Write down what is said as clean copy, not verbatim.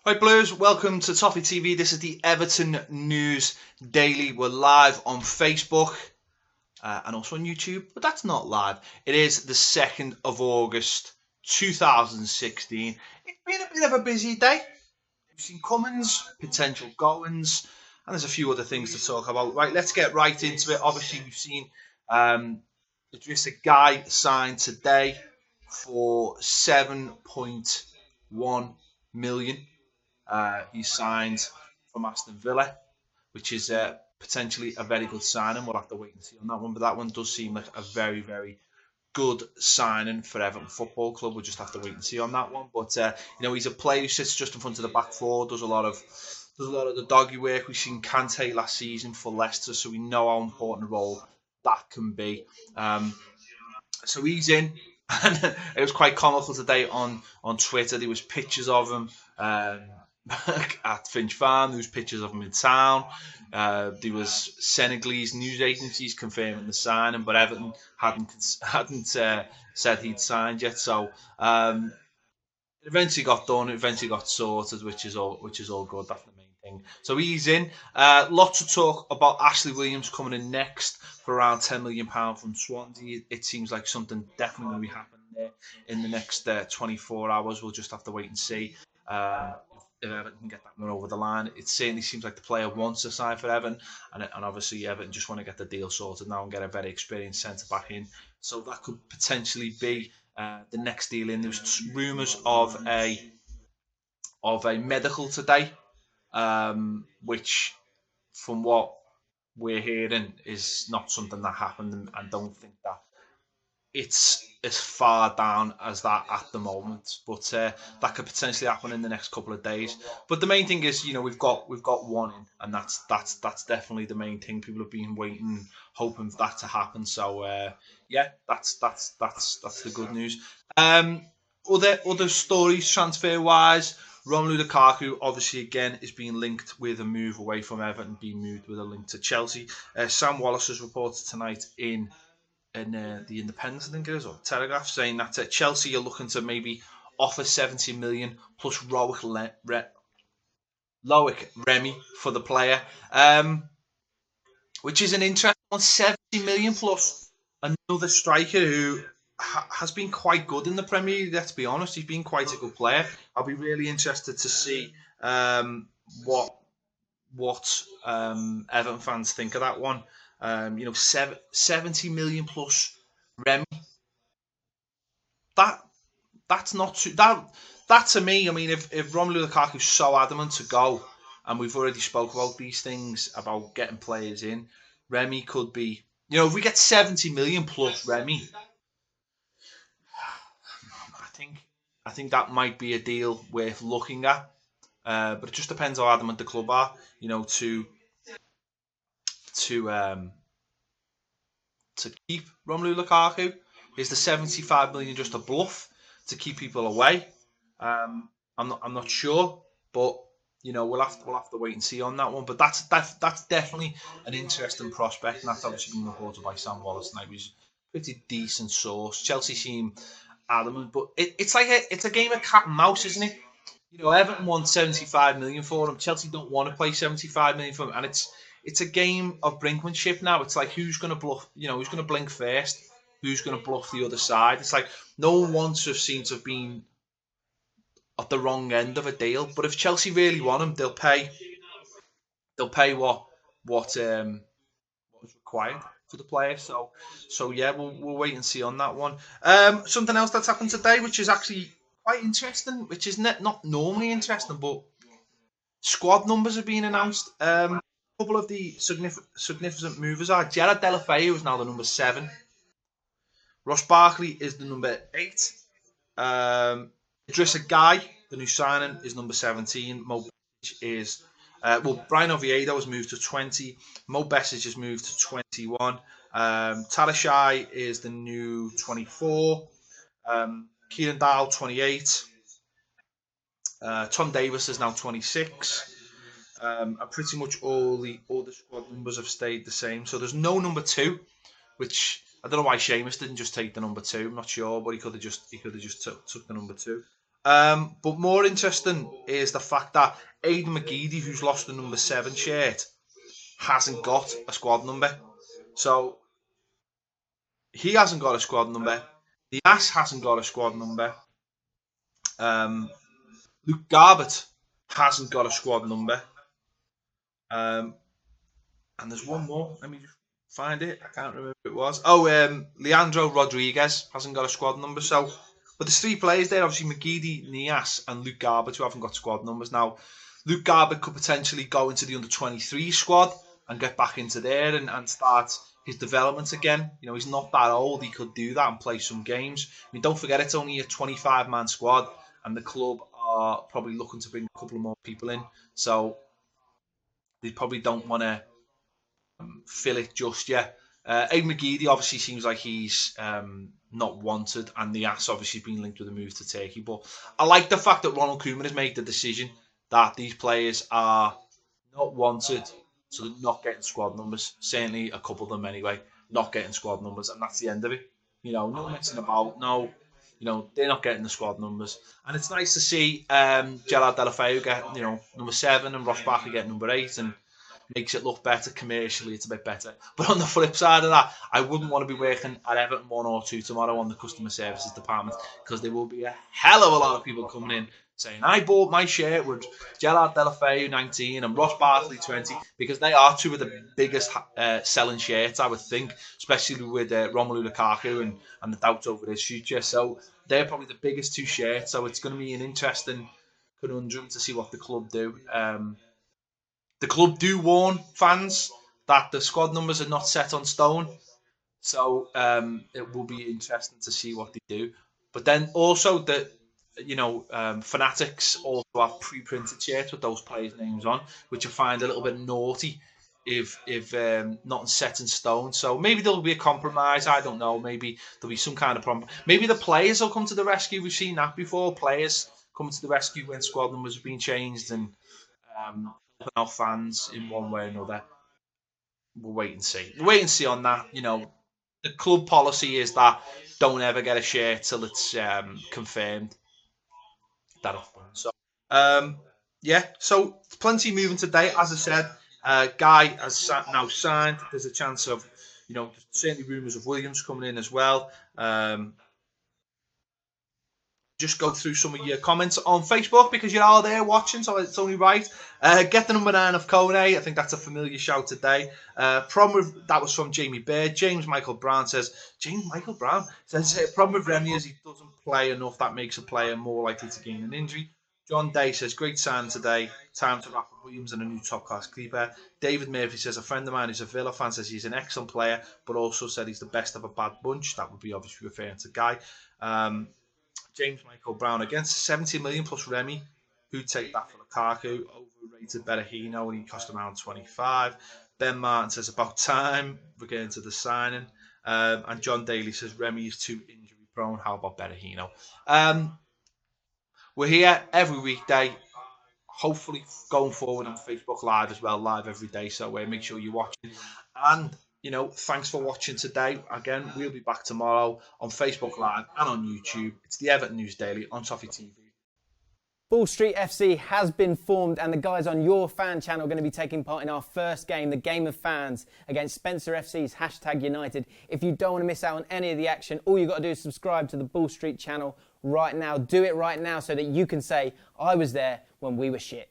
Hi Blues, welcome to Toffee TV. This is the Everton News Daily. We're live on Facebook and also on YouTube, but that's not live. It is the 2nd of August 2016. It's been a bit of a busy day. We've seen comings, potential goings, and there's a few other things to talk about. Right, let's get right into it. Obviously, we've seen Gueye signed today for 7.1 million. He signed from Aston Villa, which is potentially a very good signing. We'll have to wait and see on that one, but that one does seem like a very, very good signing for Everton Football Club. We'll just have to wait and see on that one. But he's a player who sits just in front of the back four, does a lot of the doggy work. We've seen Kante last season for Leicester, so we know how important a role that can be. So he's in. And it was quite comical today on Twitter. There was pictures of him at Finch Farm. There was pictures of him in town. There was Senegalese news agencies confirming the signing, but Everton hadn't said he'd signed yet. So it eventually got done. It eventually got sorted, which is all good. That's the main thing. So he's in. Lots of talk about Ashley Williams coming in next for around £10 million from Swansea. It seems like something definitely going to be happening there in the next 24 hours. We'll just have to wait and see if Everton can get that one over the line. It certainly seems like the player wants to sign for Everton, and obviously Everton just want to get the deal sorted now and get a very experienced centre-back in. So that could potentially be the next deal in. There's rumours of a medical today, which, from what we're hearing, is not something that happened, and I don't think that it's as far down as that at the moment, but that could potentially happen in the next couple of days. But the main thing is, we've got one in, and that's definitely the main thing. People have been waiting, hoping for that to happen. So that's the good news. Other stories transfer wise. Romelu Lukaku, obviously, again, is being linked with a move away from Everton, being moved with a link to Chelsea. Sam Wallace has reported tonight in the Independent, I think it is, or Telegraph, saying that Chelsea are looking to maybe offer 70 million plus Loic Remy for the player, which is an interesting one. 70 million plus another striker who has been quite good in the Premier League. Let's be honest, he's been quite a good player. I'll be really interested to see what Everton fans think of that one. 70 million plus Remy. That's not too, that to me. I mean, if Romelu Lukaku's so adamant to go, and we've already spoke about these things about getting players in, Remy could be. If we get 70 million plus Remy, I think that might be a deal worth looking at. But it just depends how adamant the club are. To keep Romelu Lukaku. Is the 75 million just a bluff to keep people away? I'm not sure, but we'll have to wait and see on that one. But that's definitely an interesting prospect, and that's obviously been reported by Sam Wallace tonight, which is a pretty decent source. Chelsea seem adamant, but it's a game of cat and mouse, isn't it? Everton won 75 million for him. Chelsea don't want to pay 75 million for him, and it's a game of brinkmanship now. It's like, who's going to bluff? Who's going to blink first? Who's going to bluff the other side? It's like no one wants to seem to have been at the wrong end of a deal. But if Chelsea really want him, they'll pay. They'll pay what is required for the player. So yeah, we'll wait and see on that one. Something else that's happened today, which is actually quite interesting, which is not normally interesting, but squad numbers have been announced. A couple of the significant movers are Gerard Deulofeu is now the number 7. Ross Barkley is the number 8. Idrissa Gueye, the new signing, is number 17. Mo Besic is Brian Oviedo has moved to 20. Mo Besic has moved to 21. Talashai is the new 24. Kieran Dowell 28. Tom Davis is now 26. And pretty much all the squad numbers have stayed the same. So there's no number 2, which I don't know why Seamus didn't just take the number 2. I'm not sure, but he could have just took the number 2. But more interesting is the fact that Aidan McGeady, who's lost the number 7 shirt, hasn't got a squad number. So he hasn't got a squad number. The Ass hasn't got a squad number. Luke Garbett hasn't got a squad number. Um, and there's one more. Let me just find it. I can't remember who it was. Oh, Leandro Rodriguez hasn't got a squad number. So, but there's 3 players there. Obviously, McGeady, Nias, and Luke Garbett who haven't got squad numbers. Now, Luke Garbett could potentially go into the under-23 squad and get back into there and start his development again. You know, he's not that old. He could do that and play some games. I mean, don't forget, it's only a 25-man squad, and the club are probably looking to bring a couple of more people in. So they probably don't want to fill it just yet. Aidan McGeady obviously seems like he's not wanted, and the Ass obviously been linked with a move to Turkey. But I like the fact that Ronald Koeman has made the decision that these players are not wanted, so they're not getting squad numbers. Certainly a couple of them anyway, not getting squad numbers, and that's the end of it. You know, no messing about, no, you know, they're not getting the squad numbers. And it's nice to see Gerard Deulofeu get, you know, number 7 and Ross Barkley get number 8, and makes it look better commercially. It's a bit better. But on the flip side of that, I wouldn't want to be working at Everton 1 or 2 tomorrow on the customer services department, because there will be a hell of a lot of people coming in saying, I bought my shirt with Gerard Deulofeu 19 and Ross Barkley 20, because they are 2 of the biggest selling shirts, I would think, especially with Romelu Lukaku and the doubt over his future. So they're probably the biggest 2 shirts. So it's going to be an interesting conundrum to see what the club do. The club do warn fans that the squad numbers are not set on stone. So it will be interesting to see what they do. But then also fanatics also have pre-printed shirts with those players' names on, which I find a little bit naughty if not set in stone. So maybe there'll be a compromise. I don't know. Maybe there'll be some kind of problem. Maybe the players will come to the rescue. We've seen that before. Players coming to the rescue when squad numbers have been changed and helping out fans in one way or another. We'll wait and see. We'll wait and see on that. You know, the club policy is that don't ever get a shirt till it's confirmed that it's done. So, so plenty moving today. As I said, Gueye has now signed. There's a chance of, certainly rumours of Williams coming in as well. Just go through some of your comments on Facebook because you're all there watching, so it's only right. Get the number 9 of Kone. I think that's a familiar shout today. That was from Jamie Bird. James Michael Brown says, problem with Remy is he doesn't play enough. That makes a player more likely to gain an injury. John Day says, great sign today. Time to wrap up Williams and a new top-class keeper. David Murphy says, a friend of mine who's a Villa fan says he's an excellent player, but also said he's the best of a bad bunch. That would be obviously referring to Gueye. James Michael Brown against 70 million plus Remy. Who'd take that for Lukaku? Overrated Berahino, and he cost around 25. Ben Martin says about time. We're getting to the signing. And John Daly says Remy is too injury prone. How about Berahino? We're here every weekday. Hopefully going forward on Facebook Live as well. Live every day. So make sure you're watching. And thanks for watching today. Again, we'll be back tomorrow on Facebook Live and on YouTube. It's the Everton News Daily on Toffee TV. Ball Street FC has been formed, and the guys on your fan channel are going to be taking part in our first game, the Game of Fans, against Spencer FC's #United. If you don't want to miss out on any of the action, all you've got to do is subscribe to the Ball Street channel right now. Do it right now so that you can say, I was there when we were shit.